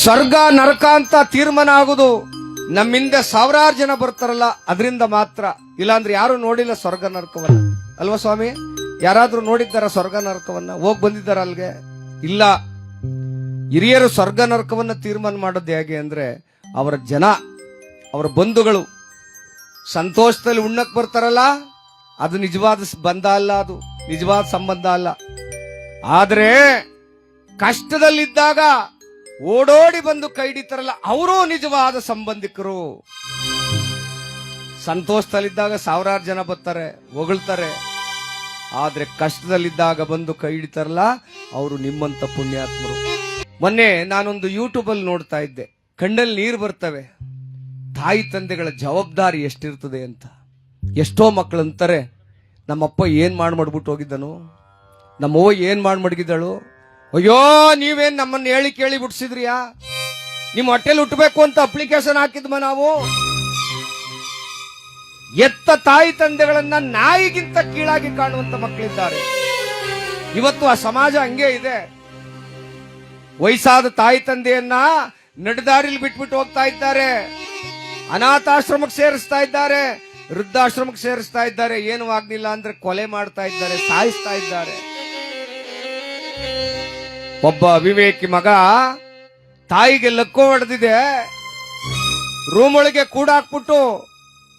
ಸ್ವರ್ಗ ನರಕ ಅಂತ ತೀರ್ಮಾನ ಆಗುದು ನಮ್ಮಿಂದ ಸಾವಿರಾರು ಜನ ಬರ್ತಾರಲ್ಲ ಅದರಿಂದ ಮಾತ್ರ. ಇಲ್ಲಾಂದ್ರೆ ಯಾರು ನೋಡಿಲ್ಲ ಸ್ವರ್ಗ ನರಕವನ್ನ, ಅಲ್ವಾ ಸ್ವಾಮಿ? ಯಾರಾದ್ರೂ ನೋಡಿದ್ದಾರ ಸ್ವರ್ಗ ನರಕವನ್ನ? ಹೋಗ್ ಬಂದಿದ್ದಾರ ಅಲ್ಗೆ? ಇಲ್ಲ. ಹಿರಿಯರು ಸ್ವರ್ಗ ನರಕವನ್ನ ತೀರ್ಮಾನ ಮಾಡೋದು ಹೇಗೆ ಅಂದ್ರೆ, ಅವರ ಜನ, ಅವರ ಬಂಧುಗಳು ಸಂತೋಷದಲ್ಲಿ ಉಣ್ಣಕ್ ಬರ್ತಾರಲ್ಲ, ಅದು ನಿಜವಾದ ಬಂಧ ಅಲ್ಲ, ಅದು ನಿಜವಾದ ಸಂಬಂಧ ಅಲ್ಲ. ಆದ್ರೆ ಕಷ್ಟದಲ್ಲಿದ್ದಾಗ ಓಡೋಡಿ ಬಂದು ಕೈ ಹಿಡಿತಾರಲ್ಲ, ಅವರೂ ನಿಜವಾದ ಸಂಬಂಧಿಕರು. ಸಂತೋಷದಲ್ಲಿದ್ದಾಗ ಸಾವಿರಾರು ಜನ ಬರ್ತಾರೆ, ಹೊಗಳ್ತಾರೆ. ಆದ್ರೆ ಕಷ್ಟದಲ್ಲಿದ್ದಾಗ ಬಂದು ಕೈ ಹಿಡಿತಾರಲ್ಲ, ಅವರು ನಿಮ್ಮಂತ ಪುಣ್ಯಾತ್ಮರು. ಮೊನ್ನೆ ನಾನೊಂದು ಯೂಟ್ಯೂಬ್ ಅಲ್ಲಿ ನೋಡ್ತಾ ಇದ್ದೆ, ಕಣ್ಣಲ್ಲಿ ನೀರು ಬರ್ತವೆ. ತಾಯಿ ತಂದೆಗಳ ಜವಾಬ್ದಾರಿ ಎಷ್ಟಿರ್ತದೆ ಅಂತ. ಎಷ್ಟೋ ಮಕ್ಕಳು ಅಂತಾರೆ, ನಮ್ಮಪ್ಪ ಏನ್ ಮಾಡ್ಬಿಟ್ಟು ಹೋಗಿದ್ದನು, ನಮ್ಮವ್ವ ಏನ್ ಮಡಗಿದ್ದಳು, ಅಯ್ಯೋ ನೀವೇನ್ ನಮ್ಮನ್ನ ಹೇಳಿ ಕೇಳಿ ಬಿಡ್ಸಿದ್ರಿಯಾ, ನಿಮ್ ಹೊಟ್ಟೆಲ್ ಹುಟ್ಟಬೇಕು ಅಂತ ಅಪ್ಲಿಕೇಶನ್ ಹಾಕಿದ್ಮ ನಾವು. ಎತ್ತ ತಾಯಿ ತಂದೆಗಳನ್ನ ನಾಯಿಗಿಂತ ಕೀಳಾಗಿ ಕಾಣುವಂತ ಮಕ್ಕಳಿದ್ದಾರೆ ಇವತ್ತು. ಆ ಸಮಾಜ ಹಂಗೆ ಇದೆ. ವಯಸ್ಸಾದ ತಾಯಿ ತಂದೆಯನ್ನ ನಡೆದಾರಿಲಿ ಬಿಟ್ಬಿಟ್ಟು ಹೋಗ್ತಾ ಇದ್ದಾರೆ, ಅನಾಥಾಶ್ರಮಕ್ಕೆ ಸೇರಿಸ್ತಾ ಇದ್ದಾರೆ, ವೃದ್ಧಾಶ್ರಮಕ್ಕೆ ಸೇರಿಸ್ತಾ ಇದ್ದಾರೆ. ಏನು ಆಗ್ಲಿಲ್ಲ ಅಂದ್ರೆ ಕೊಲೆ ಮಾಡ್ತಾ ಇದ್ದಾರೆ, ಸಾಯಿಸ್ತಾ ಇದ್ದಾರೆ. ಒಬ್ಬ ಅವಿವೇಕಿ ಮಗ ತಾಯಿಗೆ ಲಕ್ಕೋ ಹೊಡೆದಿದೆ, ರೂಮ್ ಒಳಗೆ ಕೂಡಾಕ್ಬಿಟ್ಟು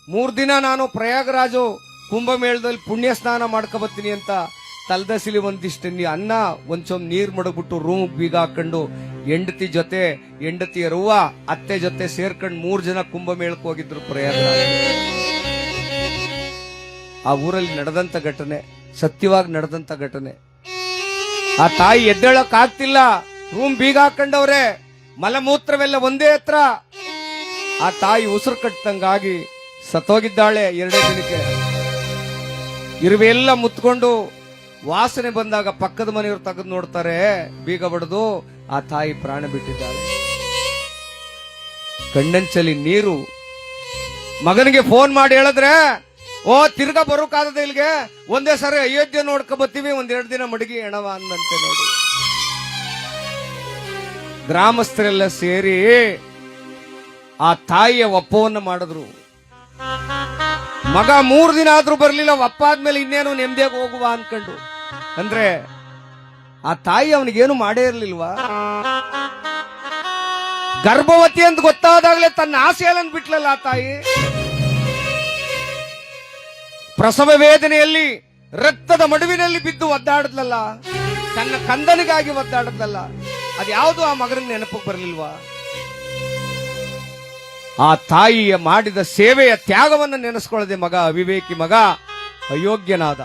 3 ದಿನ ನಾನು ಪ್ರಯಾಗರಾಜು ಕುಂಭಮೇಳದಲ್ಲಿ ಪುಣ್ಯ ಸ್ನಾನ ಮಾಡ್ಕೊಬತ್ತೀನಿ ಅಂತ ತಲ್ದಸಿಲಿ ಒಂದಿಷ್ಟು ಅನ್ನ ಒಂಚೊಂದು ನೀರ್ ಮಡಗ್ಬಿಟ್ಟು ರೂಮ್ ಬೀಗ ಹಾಕೊಂಡು ಹೆಂಡತಿಯ ರುವ್ವ ಅತ್ತೆ ಜೊತೆ ಸೇರ್ಕೊಂಡು 3 ಜನ ಕುಂಭಮೇಳಕ್ಕೆ ಹೋಗಿದ್ರು ಪ್ರಯಾಗರಾಜ. ಆ ಊರಲ್ಲಿ ನಡೆದಂತ ಘಟನೆ, ಸತ್ಯವಾಗಿ ನಡೆದಂತ ಘಟನೆ. ಆ ತಾಯಿ ಎದ್ದೇಳಕ್ ಆಗ್ತಿಲ್ಲ, ರೂಮ್ ಬೀಗ ಹಾಕೊಂಡವ್ರೆ, ಮಲಮೂತ್ರವೆಲ್ಲ ಒಂದೇ ಹತ್ರ. ಆ ತಾಯಿ ಉಸಿರು ಕಟ್ಟಂಗಾಗಿ ಸತ್ತೋಗಿದ್ದಾಳೆ 2 ದಿನಕ್ಕೆ. ಇರುವೆ ಎಲ್ಲ ಮುತ್ಕೊಂಡು ವಾಸನೆ ಬಂದಾಗ ಪಕ್ಕದ ಮನೆಯವರು ತೆಗೆದು ನೋಡ್ತಾರೆ, ಬೀಗ ಬಡದು ಆ ತಾಯಿ ಪ್ರಾಣ ಬಿಟ್ಟಿದ್ದಾಳೆ. ಕಣ್ಣಂಚಲಿ ನೀರು. ಮಗನಿಗೆ ಫೋನ್ ಮಾಡಿ ಹೇಳಿದ್ರೆ, ಓ ತಿರ್ಗಾ ಬರೋಕಾಗದ ಇಲ್ಲಿಗೆ, ಒಂದೇ ಸಾರಿ ಅಯೋಧ್ಯೆ ನೋಡ್ಕೊ ಬತ್ತೀವಿ, 1-2 ದಿನ ಮಡಗಿ ಹೆಣವ ಅಂದಂತೆ. ನೋಡಿ, ಗ್ರಾಮಸ್ಥರೆಲ್ಲ ಸೇರಿ ಆ ತಾಯಿಯ ಒಪ್ಪವನ್ನ ಮಾಡಿದ್ರು. ಮಗ 3 ದಿನ ಆದ್ರೂ ಬರ್ಲಿಲ್ಲ, ಒಪ್ಪ ಆದ್ಮೇಲೆ ಇನ್ನೇನು ನೆಮ್ಮದಿಯಾಗಿ ಹೋಗುವ ಅನ್ಕೊಂಡು. ಅಂದ್ರೆ ಆ ತಾಯಿ ಅವನಿಗೇನು ಮಾಡೇ ಇರ್ಲಿಲ್ವಾ? ಗರ್ಭವತಿ ಅಂತ ಗೊತ್ತಾದಾಗಲೇ ತನ್ನ ಆಸೆಯನ್ನು ಬಿಟ್ಲಲ್ಲ ಆ ತಾಯಿ. ಪ್ರಸವ ವೇದನೆಯಲ್ಲಿ ರಕ್ತದ ಮಡುವಿನಲ್ಲಿ ಬಿದ್ದು ಒದ್ದಾಡದ್ಲಲ್ಲ, ತನ್ನ ಕಂದನಿಗಾಗಿ ಒದ್ದಾಡದ್ಲಲ್ಲ, ಅದ್ಯಾವುದು ಆ ಮಗನಿಗೆ ನೆನಪಿಗೆ ಬರಲಿಲ್ವಾ? ಆ ತಾಯಿಯ ಮಾಡಿದ ಸೇವೆಯ ತ್ಯಾಗವನ್ನು ನೆನೆಸ್ಕೊಳ್ಳದೆ ಮಗ, ಅವಿವೇಕಿ ಮಗ ಅಯೋಗ್ಯನಾದ.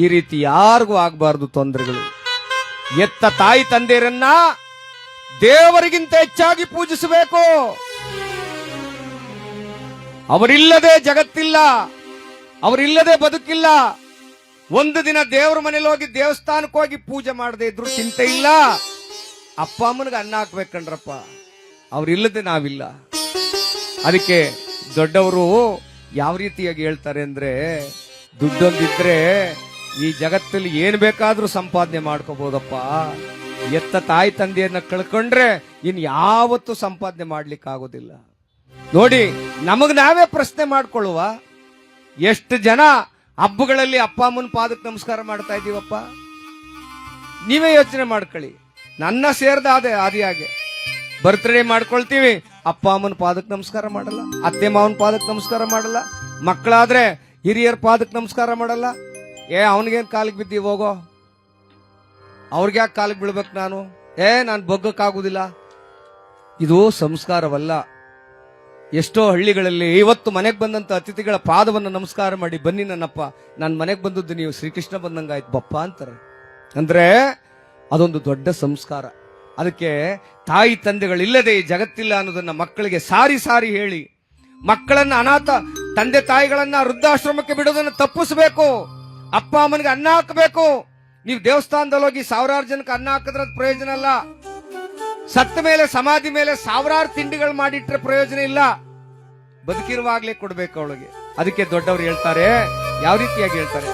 ಈ ರೀತಿ ಯಾರಿಗೂ ಆಗಬಾರದು ತೊಂದರೆಗಳು. ಎತ್ತ ತಾಯಿ ತಂದೆಯರನ್ನ ದೇವರಿಗಿಂತ ಹೆಚ್ಚಾಗಿ ಪೂಜಿಸಬೇಕು. ಅವರಿಲ್ಲದೆ ಜಗತ್ತಿಲ್ಲ, ಅವರಿಲ್ಲದೆ ಬದುಕಿಲ್ಲ. ಒಂದು ದಿನ ದೇವರ ಮನೇಲಿ ಹೋಗಿ ದೇವಸ್ಥಾನಕ್ಕೆ ಹೋಗಿ ಪೂಜೆ ಮಾಡದೆ ಇದ್ರು ಚಿಂತೆ ಇಲ್ಲ. ಅಪ್ಪ ಅಮ್ಮನಿಗೆ ಅನ್ನ ಹಾಕ್ಬೇಕಂಡ್ರಪ್ಪ, ಅವ್ರಿಲ್ಲದೆ ನಾವಿಲ್ಲ. ಅದಕ್ಕೆ ದೊಡ್ಡವರು ಯಾವ ರೀತಿಯಾಗಿ ಹೇಳ್ತಾರೆ ಅಂದ್ರೆ, ದುಡ್ಡೊಂದಿದ್ರೆ ಈ ಜಗತ್ತಲ್ಲಿ ಏನ್ ಬೇಕಾದ್ರೂ ಸಂಪಾದನೆ ಮಾಡ್ಕೋಬಹುದಪ್ಪ. ಎತ್ತ ತಾಯಿ ತಂದೆಯನ್ನ ಕಳ್ಕೊಂಡ್ರೆ ಇನ್ ಯಾವತ್ತೂ ಸಂಪಾದನೆ ಮಾಡ್ಲಿಕ್ಕೆ ಆಗೋದಿಲ್ಲ. ನೋಡಿ, ನಮಗ್ ನಾವೇ ಪ್ರಶ್ನೆ ಮಾಡ್ಕೊಳ್ಳುವ, ಎಷ್ಟು ಜನ ಹಬ್ಬಗಳಲ್ಲಿ ಅಪ್ಪ ಅಮ್ಮನ ಪಾದಕ್ಕೆ ನಮಸ್ಕಾರ ಮಾಡ್ತಾ ಇದೀವಪ್ಪ? ನೀವೇ ಯೋಚನೆ ಮಾಡ್ಕೊಳ್ಳಿ. ನನ್ನ ಸೇರ್ದ ಆದಿಯಾಗೆ ಬರ್ತ್ಡೇ ಮಾಡ್ಕೊಳ್ತೀವಿ, ಅಪ್ಪ ಅಮ್ಮನ ಪಾದಕ್ಕೆ ನಮಸ್ಕಾರ ಮಾಡಲ್ಲ, ಅತ್ತೆ ಮಾವನ ಪಾದಕ್ಕೆ ನಮಸ್ಕಾರ ಮಾಡಲ್ಲ, ಮಕ್ಕಳಾದ್ರೆ ಹಿರಿಯರ ಪಾದಕ್ಕೆ ನಮಸ್ಕಾರ ಮಾಡಲ್ಲ. ಅವನಿಗೇನ್ ಕಾಲಿಗೆ ಬಿದ್ದೀವಿ, ಹೋಗೋ, ಅವ್ರಿಗೆ ಯಾಕೆ ಕಾಲಿಗೆ ಬೀಳ್ಬೇಕು ನಾನು? ನಾನು ಬಗ್ಗಕ್ಕಾಗುದಿಲ್ಲ. ಇದು ಸಂಸ್ಕಾರವಲ್ಲ. ಎಷ್ಟೋ ಹಳ್ಳಿಗಳಲ್ಲಿ ಇವತ್ತು ಮನೆಗೆ ಬಂದಂತ ಅತಿಥಿಗಳ ಪಾದವನ್ನು ನಮಸ್ಕಾರ ಮಾಡಿ, ಬನ್ನಿ ನನ್ನಪ್ಪ, ನಾನು ಮನೆಗೆ ಬಂದದ್ದು ನೀವು ಶ್ರೀಕೃಷ್ಣ ಬಂದಂಗಾಯ್ತು ಬಪ್ಪ ಅಂತಾರೆ. ಅಂದ್ರೆ ಅದೊಂದು ದೊಡ್ಡ ಸಂಸ್ಕಾರ. ಅದಕ್ಕೆ ತಾಯಿ ತಂದೆಗಳಿಲ್ಲದೆ ಈ ಜಗತ್ತಿಲ್ಲ ಅನ್ನೋದನ್ನ ಮಕ್ಕಳಿಗೆ ಸಾರಿ ಸಾರಿ ಹೇಳಿ, ಮಕ್ಕಳನ್ನ ಅನಾಥ ತಂದೆ ತಾಯಿಗಳನ್ನ ವೃದ್ಧಾಶ್ರಮಕ್ಕೆ ಬಿಡೋದನ್ನ ತಪ್ಪಿಸಬೇಕು. ಅಪ್ಪ ಅಮ್ಮನಿಗೆ ಅನ್ನ ಹಾಕಬೇಕು. ನೀವು ದೇವಸ್ಥಾನದಲ್ಲಿ ಹೋಗಿ ಸಾವಿರಾರು ಜನಕ್ಕೆ ಅನ್ನ ಹಾಕಿದ್ರ ಪ್ರಯೋಜನ ಅಲ್ಲ. ಸತ್ತ ಮೇಲೆ ಸಮಾಧಿ ಮೇಲೆ ಸಾವಿರಾರು ತಿಂಡಿಗಳು ಮಾಡಿಟ್ರೆ ಪ್ರಯೋಜನ ಇಲ್ಲ. ಬದುಕಿರುವಾಗ್ಲೇ ಕೊಡ್ಬೇಕು ಅವಳಿಗೆ. ಅದಕ್ಕೆ ದೊಡ್ಡವರು ಹೇಳ್ತಾರೆ, ಯಾವ ರೀತಿಯಾಗಿ ಹೇಳ್ತಾರೆ,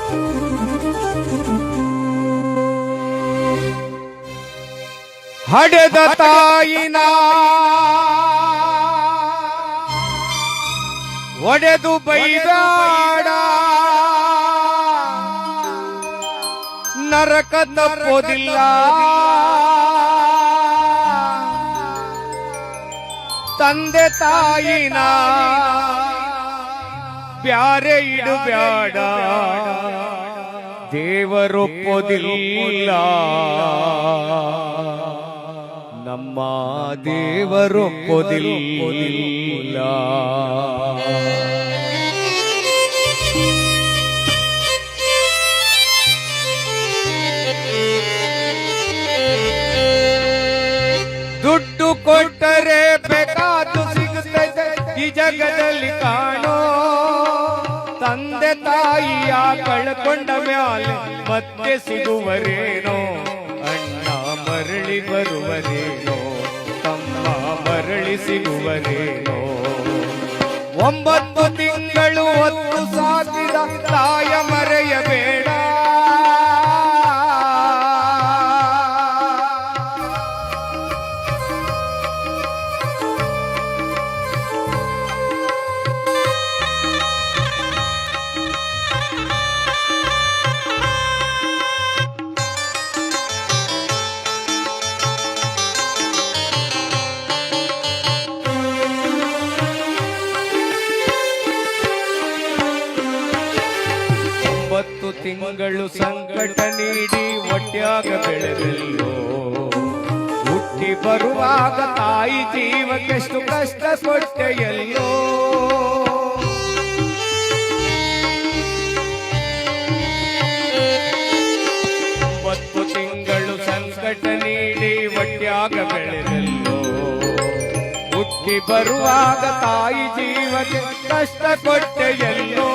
ಹಡೆದ ತಾಯಿನ ಒಡೆದು ಬೈದಾಡ ನರಕ ತಪ್ಪೋದಿಲ್ಲ ತಂದೆ ತಾಯಿನ ಬ್ಯಾರೆ ಇಡಬ್ಯಾಡ ದೇವರೊಪ್ಪೋದಿಲ್ಲ ನಮ್ಮ ದೇವರೊಪ್ಪೋದಿಲ್ಲ ದುಡ್ಡು ಕೊಟ್ಟರೆ ಬೇಕಾದ್ದು ಸಿಗುತ್ತದೆ ಈ ಜಗದಲ್ಲಿ ಕಾಣೋ ತಂದೆ ತಾಯಿಯ ಕಳ್ಕೊಂಡ ಮ್ಯಾಲೆ ಮತ್ತೆ ಸಿಗುವರೇನೋ ಅಣ್ಣ ಮರಳಿ ಬರುವರೇನೋ ತಮ್ಮ ಮರಳಿ ಸಿಗುವರೇನೋ 9 ತಿಂಗಳು ಹೊತ್ತು ಸಾಕಿದ ತಾಯ ಮರೆಯಬೇಡ ತಿಂಗಳು ಸಂಕಟ ನೀಡಿ ಹೊಟ್ಯಾಗ ಬೆಳೆದಲ್ಲೋ ಹುಟ್ಟಿ ಬರುವಾಗ ತಾಯಿ ಜೀವಕ್ಕೆಷ್ಟು ಕಷ್ಟ ಕೊಟ್ಟೆಯಲ್ಲೋ 9 ತಿಂಗಳು ಸಂಕಟ ನೀಡಿ ಹೊಟ್ಯಾಗ ಬೆಳೆದಲ್ಲೋ ಹುಟ್ಟಿ ಬರುವಾಗ ತಾಯಿ ಜೀವಕ್ಕೆ ಕಷ್ಟ ಕೊಟ್ಟೆಯಲ್ಲೋ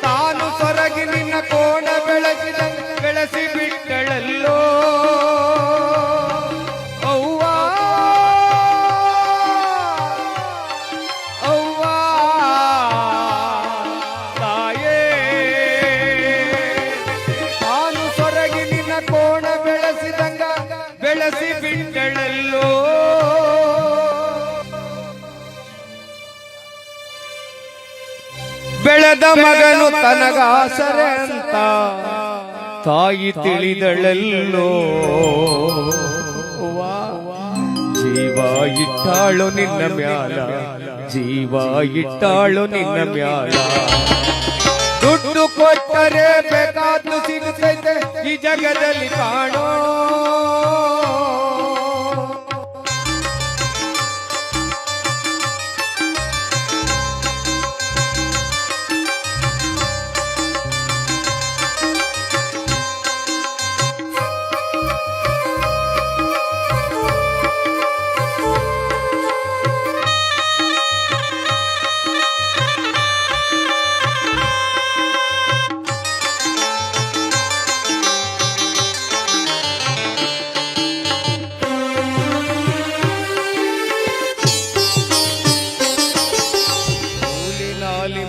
ತಾನು ಸೊರಗಿ ನಿನ್ನ ಕೋಣ ಬೆಳೆಸಿ ಬಿಟ್ಟಳಲ್ಲೋ ಅವ್ವಾ ಅವ್ವಾ ತಾಯೇ ತಾನು ಸೊರಗಿ ನಿನ್ನ ಕೋಣ ಬೆಳೆಸಿ ಬಿಟ್ಟಳಲ್ಲೋ ಬೆಳೆದ ಮಗನು ತನಗಾಸರೆ ಅಂತ ತಾಯಿ ತಿಳಿದಳಲ್ಲೋ ಜೀವ ಇಟ್ಟಾಳು ನಿನ್ನ ಮ್ಯಾಲ ಜೀವ ಇಟ್ಟಾಳು ನಿನ್ನ ಮ್ಯಾಲ ದುಡ್ಡು ಕೊಟ್ಟರೆ ಬೇಕಾದ್ದು ಸಿಗುತ್ತೈತೆ ಈ ಜಗದಲ್ಲಿ ಕಾಣೋ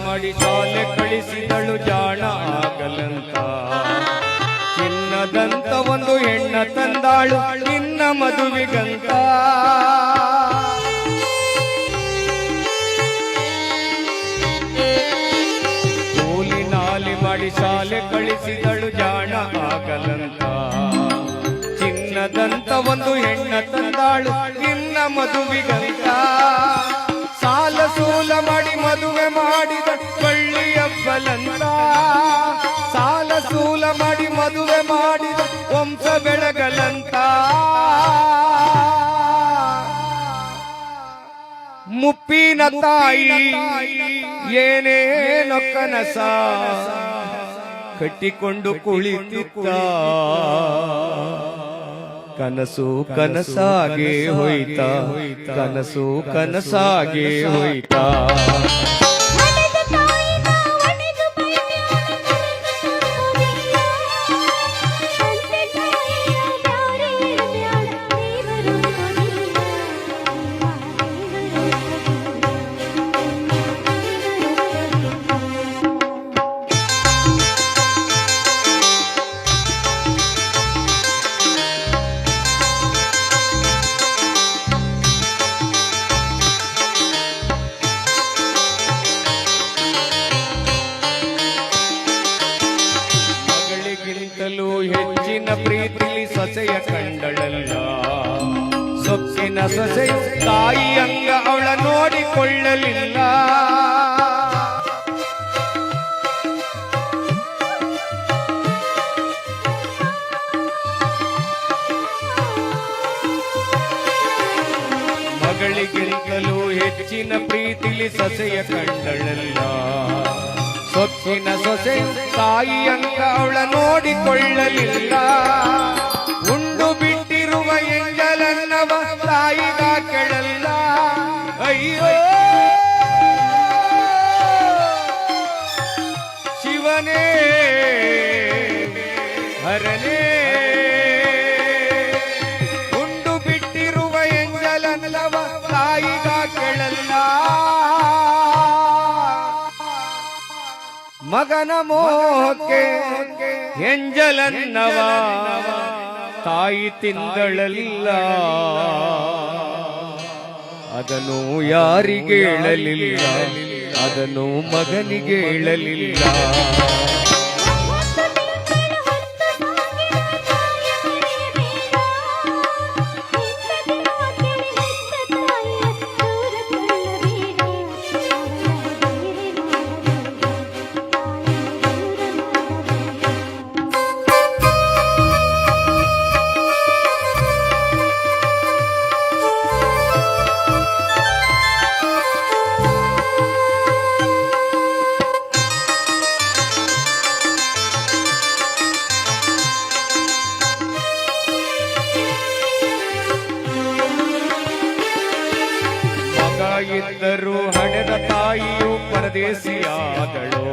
ಮಾಡಿ ಶಾಲೆ ಕಳಿಸಿದಳು ಜಾಣ ಆಗಲಂತ ಚಿನ್ನದಂತ ಒಂದು ಹೆಣ್ಣ ತಂದಾಳು ನಿನ್ನ ಮದುವೆಗಂತ ಕೂಲಿ ನಾಲಿ ಮಾಡಿ ಶಾಲೆ ಕಳಿಸಿದಳು ಜಾಣ ಆಗಲಂತ ಚಿನ್ನದಂತ ಒಂದು ಹೆಣ್ಣ ತಂದಾಳು ನಿನ್ನ ಮದುವೆಗಂತ ಸಾಲ ಸೂಲ ಮಾಡಿ ಮದುವೆ ಮಾಡಿದ ಕಳ್ಳಿಯಬ್ಬಲಂತ ಸಾಲ ಸೂಲ ಮಾಡಿ ಮದುವೆ ಮಾಡಿದ ವಂಶ ಬೆಳಗಲಂತ ಮುಪ್ಪಿನ ತಾಯಿ ಏನೇನೋ ಕನಸ ಕಟ್ಟಿಕೊಂಡು ಕುಳಿತಿದ್ದ ಕನಸು ಕನಸಾಗೆ ಹೋಯ್ತಾ ಕನಸು ಕನಸಾಗೆ ಹೋಯ್ತಾ ಪ್ರೀತಿಲಿ ಸೊಸೆಯ ಕಂಡಳಲ್ಲ, ಸೊಕ್ಕಿನ ಸೊಸೆಯು ತಾಯಿಯಂಗ ಅವಳ ನೋಡಿಕೊಳ್ಳಲಿಲ್ಲ. ಮಗಳಿಗಿಂತಲೂ ಹೆಚ್ಚಿನ ಪ್ರೀತಿಲಿ ಸೊಸೆಯ ಕಂಡಳಲ್ಲ, ಸೊಕ್ಕಿನ ಸೊಸೆಯು ತಾಯಿಯಂಗ ಅವಳ ನೋಡಿಕೊಳ್ಳಲಿಲ್ಲ. ಉಂಡು ಬಿಟ್ಟಿರುವ ಎಂಜಲನ್ನವ ತಾಯಿಗ ಕೆಳಲ್ಲ. ಅಯ್ಯೋ ಶಿವನೇ ಹರನೇ, ಉಂಡು ಬಿಟ್ಟಿರುವ ಎಂಜಲನ್ನವ ತಾಯಿಗ ಕೆಳಲ್ಲ. ಮಗನ ಮೋಹಕ್ಕೆ ಎಂಜಲನ್ನವ ತಾಯಿ ತಿಂದಳಲ್ಲ, ಅದನ್ನು ಯಾರಿಗೆ ಹೇಳಲಿಲ್ಲ, ಅದನ್ನು ಮಗನಿಗೆ ಹೇಳಲಿಲ್ಲ. ಇದ್ದರೂ ಹಡೆದ ತಾಯಿಯು ಪರದೇಶಿಯಾದಳು,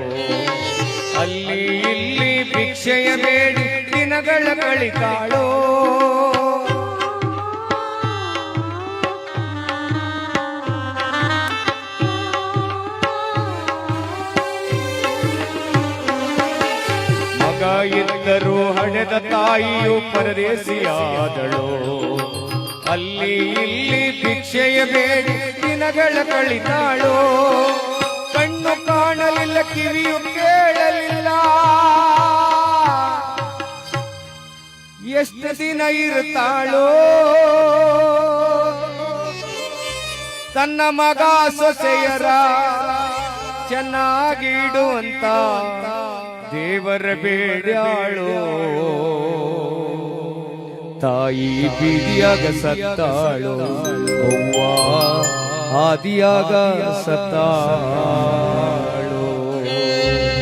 ಅಲ್ಲಿ ಇಲ್ಲಿ ಭಿಕ್ಷೆಯ ಬೇಡಿ ದಿನಗಳ ಕಳಿತಾಳೋ. ಮಗ ಇದ್ದರೂ ಹಡೆದ ತಾಯಿಯು ಪರದೇಶಿಯಾದಳು, ಅಲ್ಲಿ ಇಲ್ಲಿ ಭಿಕ್ಷೆಯ ಬೇಡಿ ದಿನಗಳ ಕಳಿತಾಳೋ. ಕಣ್ಣು ಕಾಣಲಿಲ್ಲ, ಕಿವಿಯು ಕೇಳಲಿಲ್ಲ, ಎಷ್ಟು ದಿನ ಇರುತ್ತಾಳೋ. ತನ್ನ ಮಗ ಸೊಸೆಯರ ಚೆನ್ನಾಗಿಡುವಂತ ದೇವರ ಬೇಡ್ಯಾಳೋ. ತಾಯಿ ಬೀದಿಯಾಗ ಸತ್ತಾಳೋ, ಅವ್ವ ಆದಿಯಾಗ ಸತ್ತ.